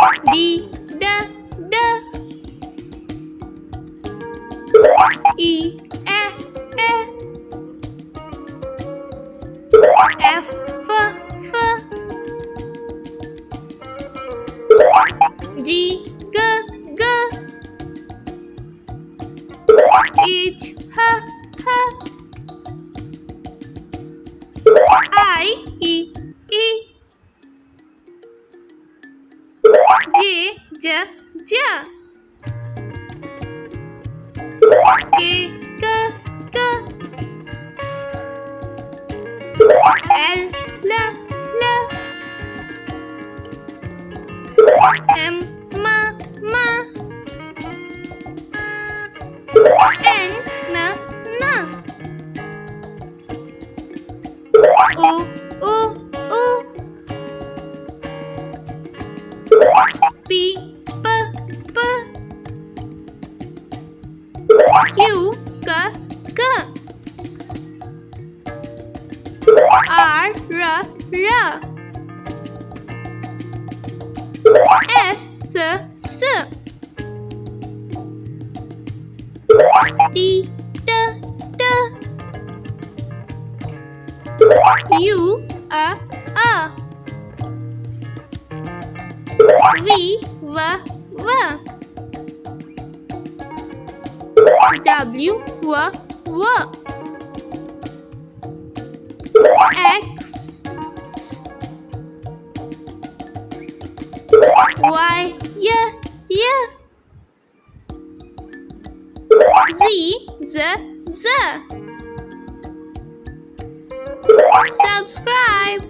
D, D, D. E, E, E. F, F, F. G, G, G. H, H, H. I, E, E. J, J, J. K, K, K. L, L, L. M, M, M. N, N, N. O, O, O. P, P, P. Q, K, K. R, R, R. S, S, S. T, T, T. U, A, A. V, V, V. W, W, W. X, Y, Y, Y. Z, Z, Z. Subscribe.